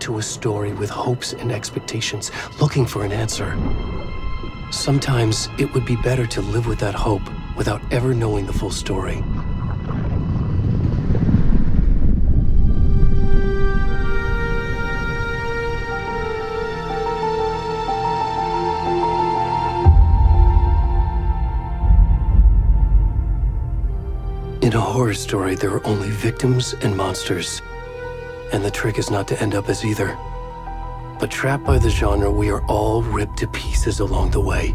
into a story with hopes and expectations, looking for an answer. Sometimes it would be better to live with that hope without ever knowing the full story. In a horror story, there are only victims and monsters. And the trick is not to end up as either. But trapped by the genre, we are all ripped to pieces along the way.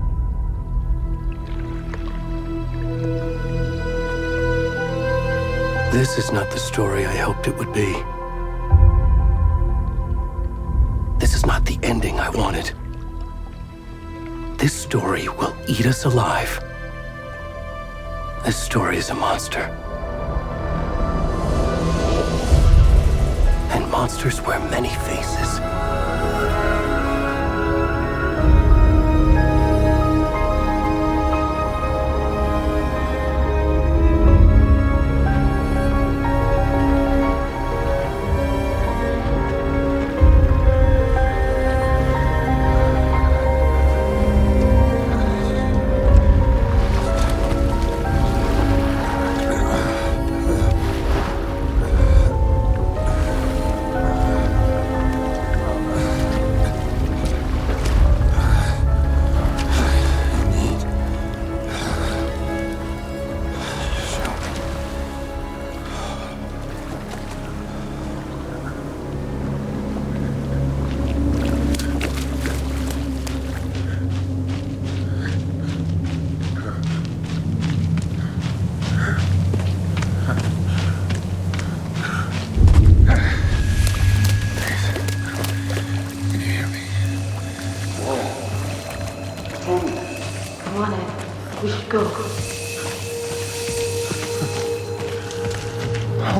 This is not the story I hoped it would be. This is not the ending I wanted. This story will eat us alive. This story is a monster. And monsters wear many faces.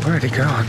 Already gone.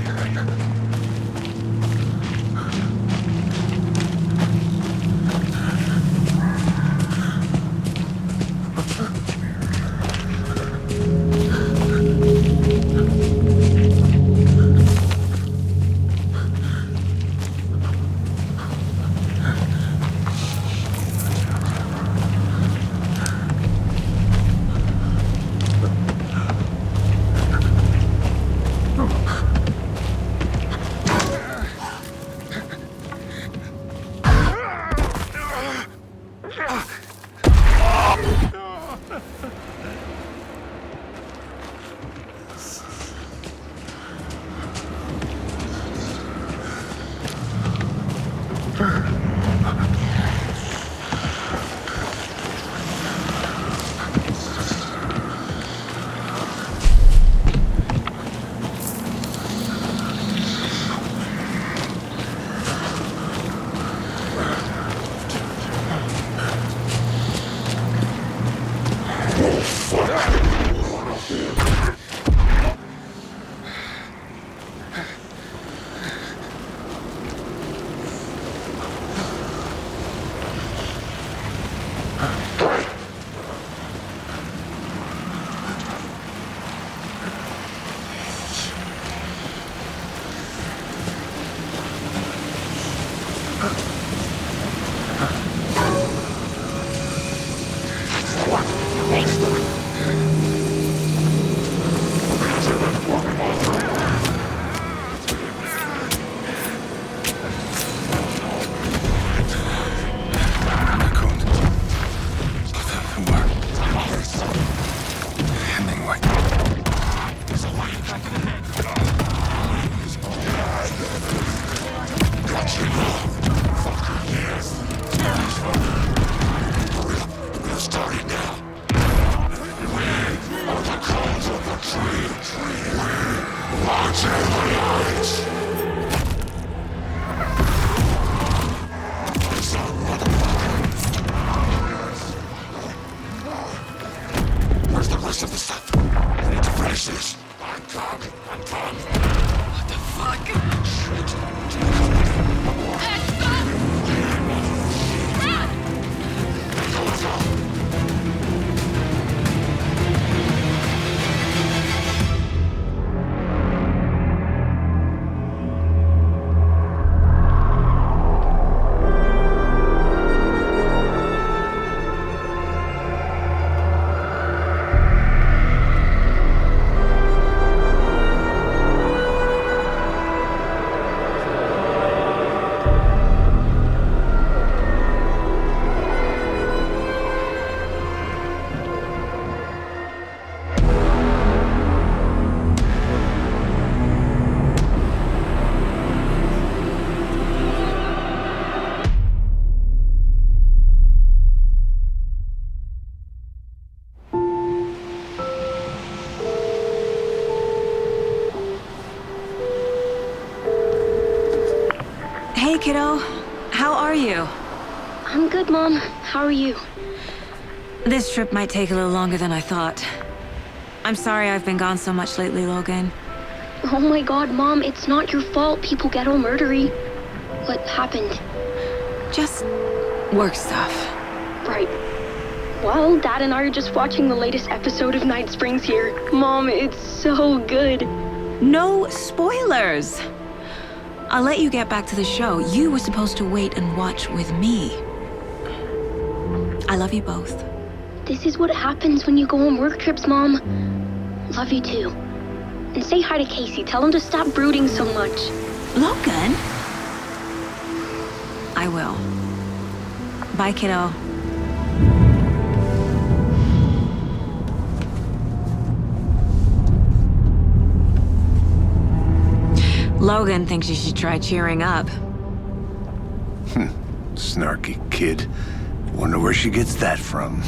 Where's the rest of the stuff? I need to finish this. I'm done. What the fuck? Shit. Hey, kiddo. How are you? I'm good, Mom. How are you? This trip might take a little longer than I thought. I'm sorry I've been gone so much lately, Logan. Oh my god, Mom, it's not your fault people get all murdery. What happened? Just work stuff. Right. Well, Dad and I are just watching the latest episode of Night Springs here. Mom, it's so good. No spoilers! I'll let you get back to the show. You were supposed to wait and watch with me. I love you both. This is what happens when you go on work trips, Mom. Love you too. And say hi to Casey. Tell him to stop brooding so much. Logan? I will. Bye, kiddo. Logan thinks you should try cheering up. Snarky kid. Wonder where she gets that from.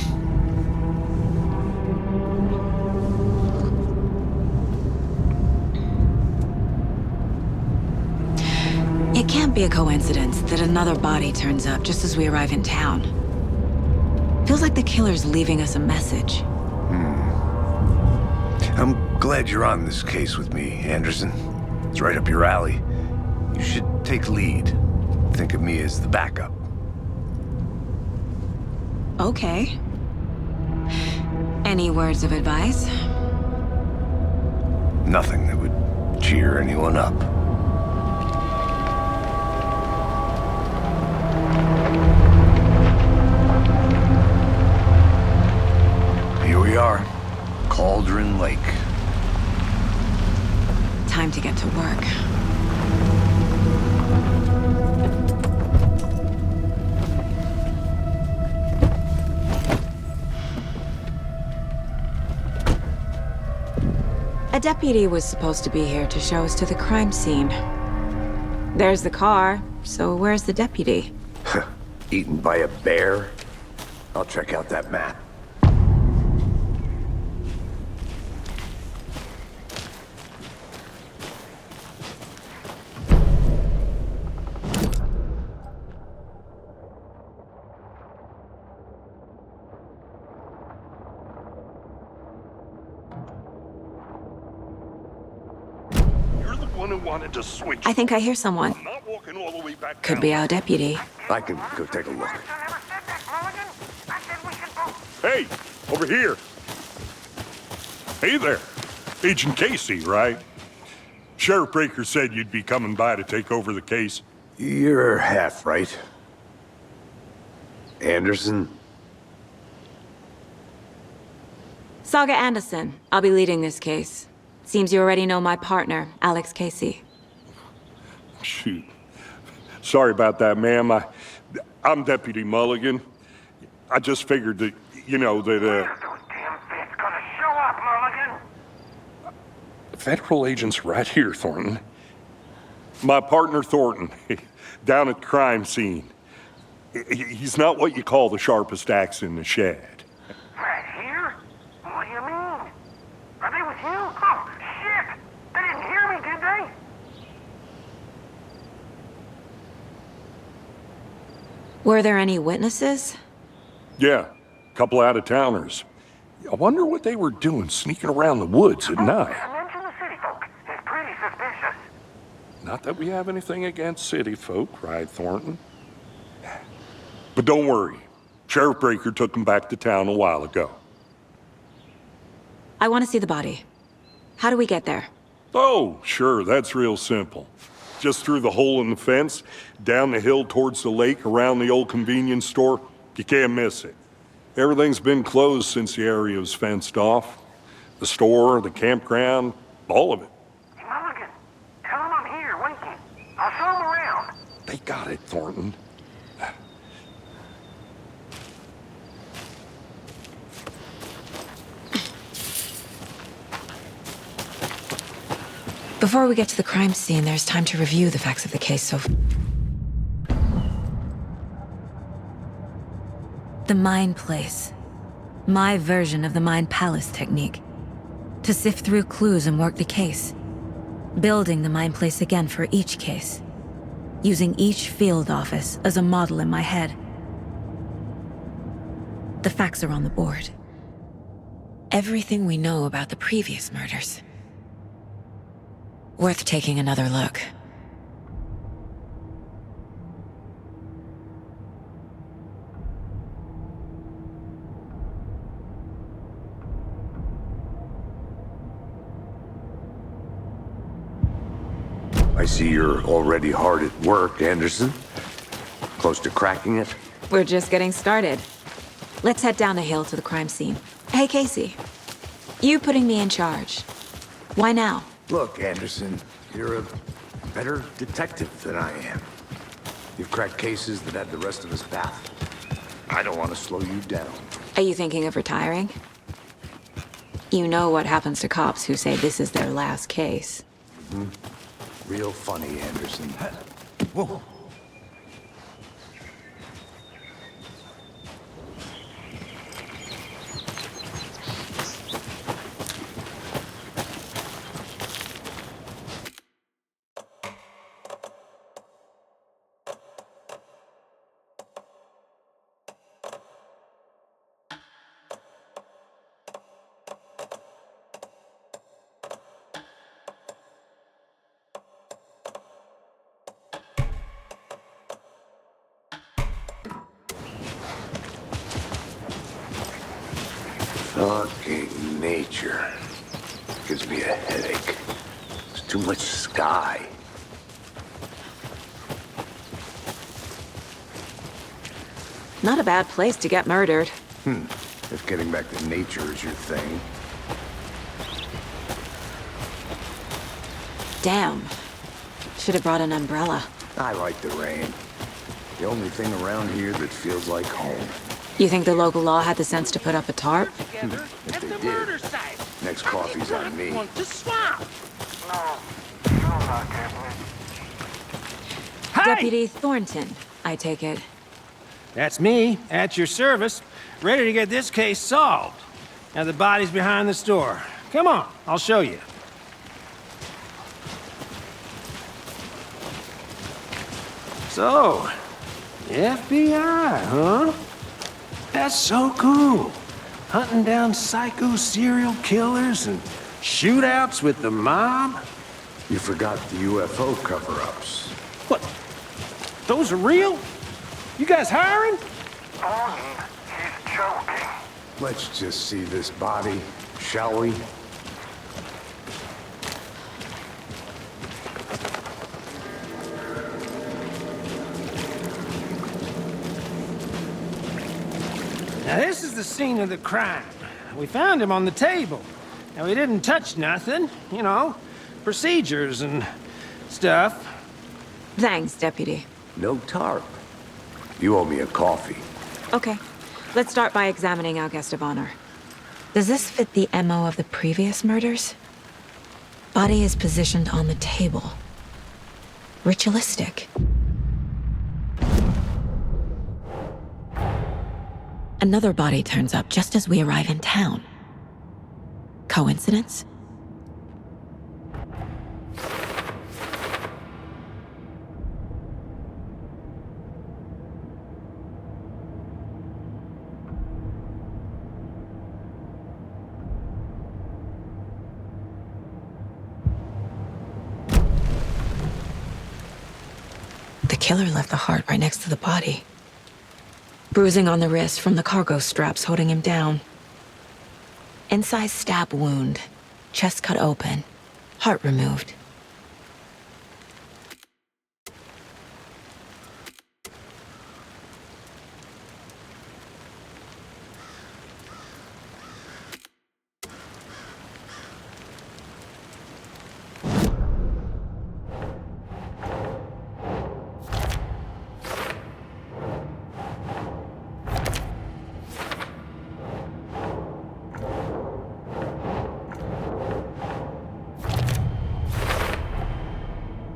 It can't be a coincidence that another body turns up just as we arrive in town. Feels like the killer's leaving us a message. I'm glad you're on this case with me, Anderson. It's right up your alley. You should take lead. Think of me as the backup. Okay. Any words of advice? Nothing that would cheer anyone up. Here we are, Cauldron Lake. Time to get to work. A deputy was supposed to be here to show us to the crime scene. There's the car, so where's the deputy? Eaten by a bear? I'll check out that map. Who wanted to switch. I think I hear someone. I'm not walking all the way back Could down. be our deputy. I can go take a look. Hey, over here. Hey there. Agent Casey, right? Sheriff Breaker said you'd be coming by to take over the case. You're half right. Anderson? Saga Anderson. I'll be leading this case. Seems you already know my partner, Alex Casey. Shoot. Sorry about that, ma'am. I'm Deputy Mulligan. I just figured that, you know, that, Those damn fish gonna show up, Mulligan. federal agent's right here, Thornton. My partner, Thornton, down at the crime scene. He's not what you call the sharpest axe in the shed. Right here? What do you mean? Are they with you? Oh, shit! They didn't hear me, did they? Were there any witnesses? Yeah, a couple out-of-towners. I wonder what they were doing sneaking around the woods at night. Mention the city folk. It's pretty suspicious. Not that we have anything against city folk, right, Thornton? But don't worry. Sheriff Breaker took them back to town a while ago. I want to see the body. How do we get there? Oh, sure, that's real simple. Just through the hole in the fence, down the hill towards the lake, around the old convenience store. You can't miss it. Everything's been closed since the area was fenced off. The store, the campground, all of it. Mulligan, tell them I'm here, waiting. I'll show them around. They got it, Thornton. Before we get to the crime scene, there's time to review the facts of the case so... The Mind Place. My version of the Mind Palace technique. To sift through clues and work the case. Building the Mind Place again for each case. using each field office as a model in my head. The facts are on the board. Everything we know about the previous murders. Worth taking another look. I see you're already hard at work, Anderson. Close to cracking it? We're just getting started. Let's head down the hill to the crime scene. Hey, Casey. You putting me in charge. Why now? Look, Anderson, you're a better detective than I am. You've cracked cases that had the rest of us baffled. I don't want to slow you down. Are you thinking of retiring? You know what happens to cops who say this is their last case. Real funny, Anderson. Whoa. Fucking nature. Gives me a headache. There's too much sky. Not a bad place to get murdered. If getting back to nature is your thing. Damn. Should have brought an umbrella. I like the rain. The only thing around here that feels like home. You think the local law had the sense to put up a tarp? If they did, next coffee's on me. No, you're not getting it. Hey! Deputy Thornton, I take it. That's me, at your service, ready to get this case solved. Now the body's behind the store. Come on, I'll show you. So, FBI, huh? That's so cool. Hunting down psycho serial killers and shootouts with the mob. You forgot the UFO cover-ups. What? Those are real? You guys hiring? He's joking. Let's just see this body, shall we? Now this is the scene of the crime. We found him on the table. Now we didn't touch nothing, you know, procedures and stuff. Thanks, Deputy. No tarp. You owe me a coffee. Okay. Let's start by examining our guest of honor. Does this fit the MO of the previous murders? Body is positioned on the table. Ritualistic. Another body turns up just as we arrive in town. Coincidence? The killer left the heart right next to the body. Bruising on the wrist from the cargo straps holding him down. Incised stab wound, chest cut open, heart removed.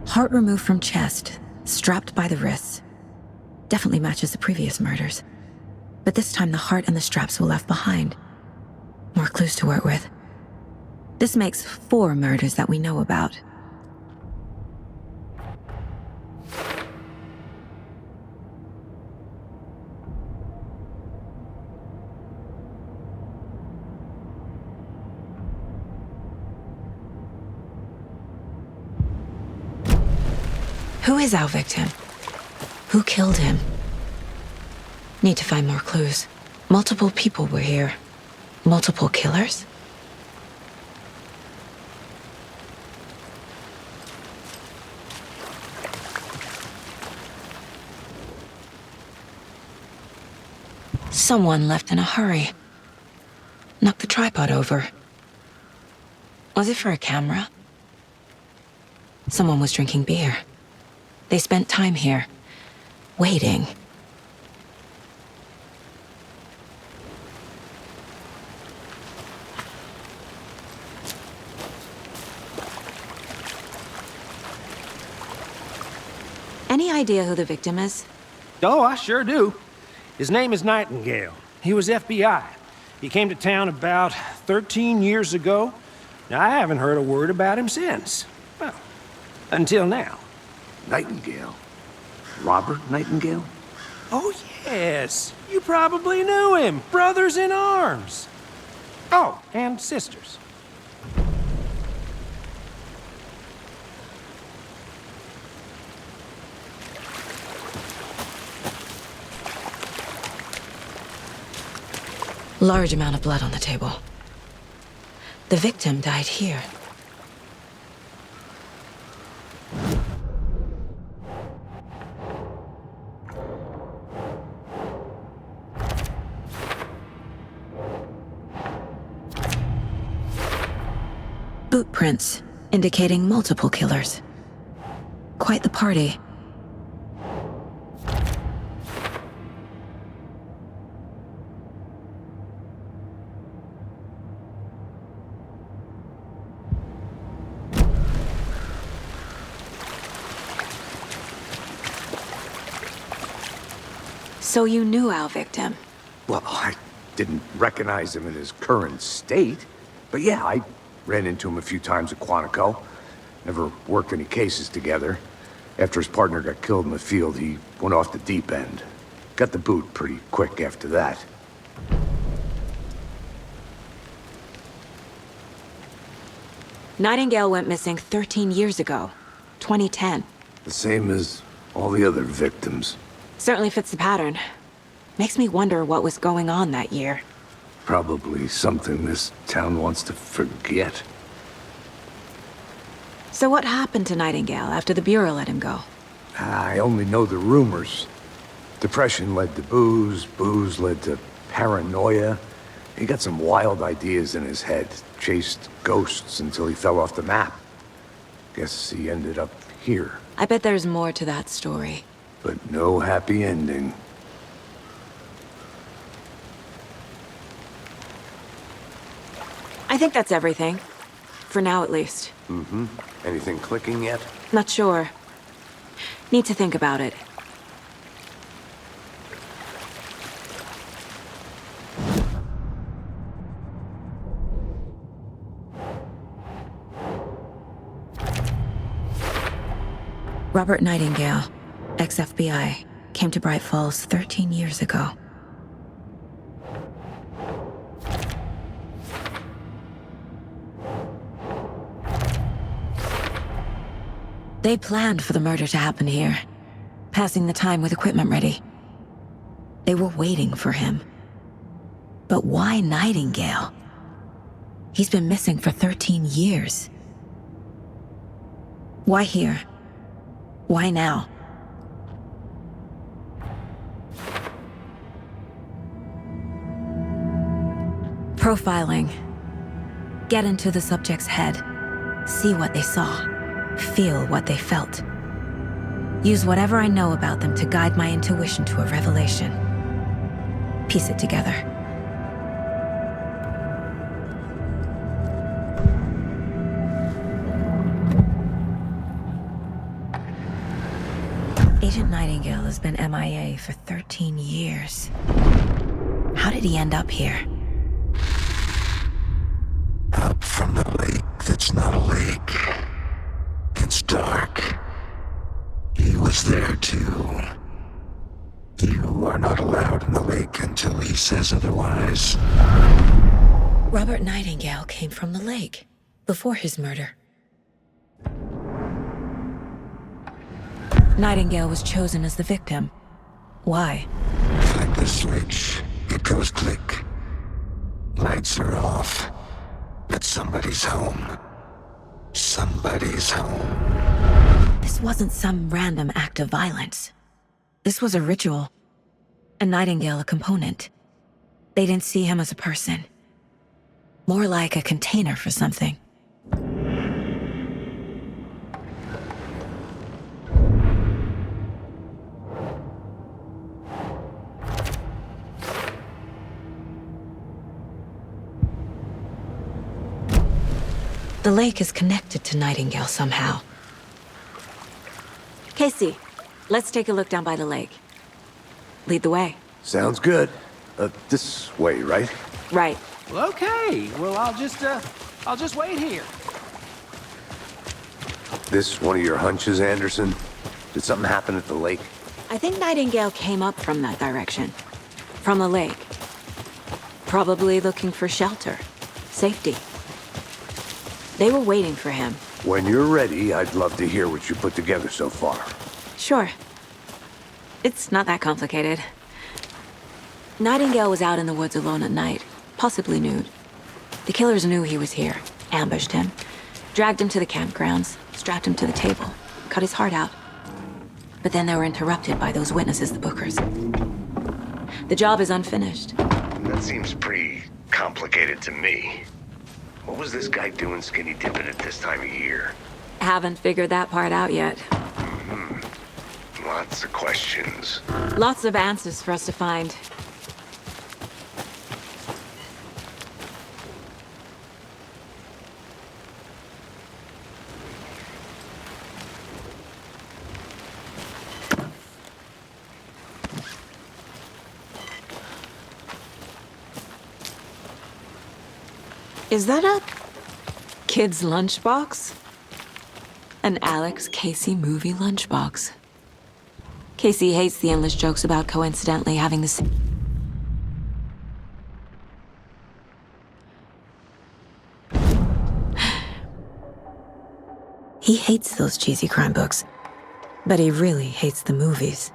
Heart removed from chest, strapped by the wrists. Definitely matches the previous murders. But this time the heart and the straps were left behind. More clues to work with. This makes 4 murders that we know about. Who is our victim? Who killed him? Need to find more clues. Multiple people were here. Multiple killers? Someone left in a hurry. Knocked the tripod over. Was it for a camera? Someone was drinking beer. They spent time here, waiting. Any idea who the victim is? Oh, I sure do. His name is Nightingale. He was FBI. He came to town about 13 years ago. Now, I haven't heard a word about him since. Well, until now. Nightingale? Robert Nightingale? Oh, yes. You probably knew him. Brothers in arms. Oh, and sisters. Large amount of blood on the table. The victim died here. Boot prints indicating multiple killers. Quite the party. So you knew our victim? Well, I didn't recognize him in his current state. But yeah, I ran into him a few times at Quantico. Never worked any cases together. After his partner got killed in the field, he went off the deep end. Got the boot pretty quick after that. Nightingale went missing 13 years ago, 2010. The same as all the other victims. Certainly fits the pattern. Makes me wonder what was going on that year. Probably something this town wants to forget. So what happened to Nightingale after the Bureau let him go? I only know the rumors. Depression led to booze, booze led to paranoia. He got some wild ideas in his head, chased ghosts until he fell off the map. Guess he ended up here. I bet there's more to that story. But no happy ending. I think that's everything. For now, at least. Mm-hmm. Anything clicking yet? Not sure. Need to think about it. Robert Nightingale, ex-FBI, came to Bright Falls 13 years ago. They planned for the murder to happen here, passing the time with equipment ready. They were waiting for him. But why Nightingale? He's been missing for 13 years. Why here? Why now? Profiling. Get into the subject's head. See what they saw. Feel what they felt. Use whatever I know about them to guide my intuition to a revelation. Piece it together. Agent Nightingale has been MIA for 13 years. How did he end up here? Up from the lake that's not a lake. It's dark. He was there too. You are not allowed in the lake until he says otherwise. Robert Nightingale came from the lake, before his murder. Nightingale was chosen as the victim. Why? Like the switch, it goes click. Lights are off, but somebody's home. Somebody's home. This wasn't some random act of violence. This was a ritual. And Nightingale a component. They didn't see him as a person. More like a container for something. The lake is connected to Nightingale somehow. Casey, let's take a look down by the lake. Lead the way. Sounds good. This way, right? Right. Well, okay. Well, I'll just wait here. This one of your hunches, Anderson? Did something happen at the lake? I think Nightingale came up from that direction. From the lake. Probably looking for shelter. Safety. They were waiting for him. When you're ready, I'd love to hear what you put together so far. Sure. It's not that complicated. Nightingale was out in the woods alone at night, possibly nude. The killers knew he was here, ambushed him, dragged him to the campgrounds, strapped him to the table, cut his heart out. But then they were interrupted by those witnesses, the Bookers. The job is unfinished. That seems pretty complicated to me. What was this guy doing skinny dipping at this time of year? Haven't figured that part out yet. Lots of questions. Lots of answers for us to find. Is that a kid's lunchbox? An Alex Casey movie lunchbox. Casey hates the endless jokes about coincidentally having the same. He hates those cheesy crime books, but he really hates the movies.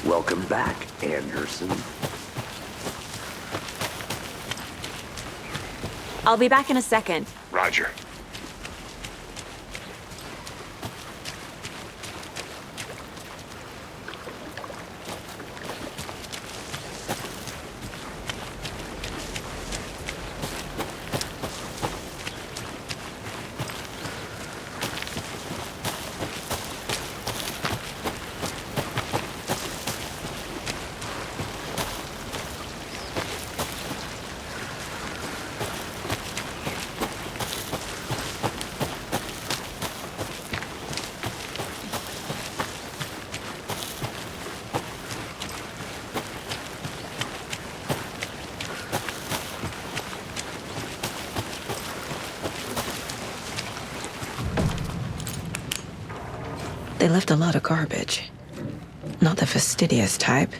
Welcome back, Anderson. I'll be back in a second. Roger. They left a lot of garbage. Not the fastidious type.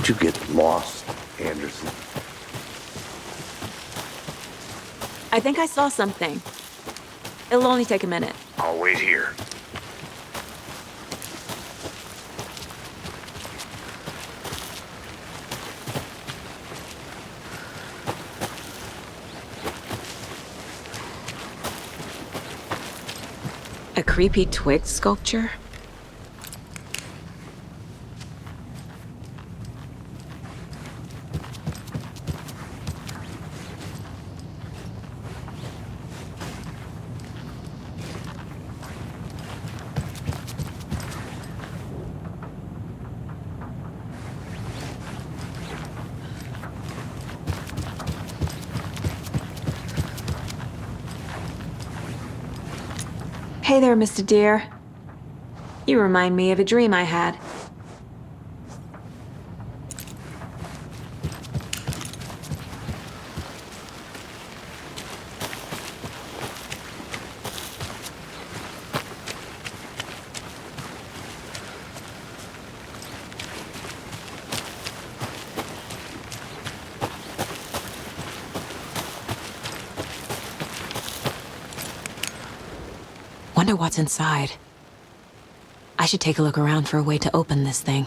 How'd you get lost, Anderson? I think I saw something. It'll only take a minute. I'll wait here. A creepy twig sculpture? Hey there, Mr. Deer. You remind me of a dream I had. Wonder what's inside. I should take a look around for a way to open this thing.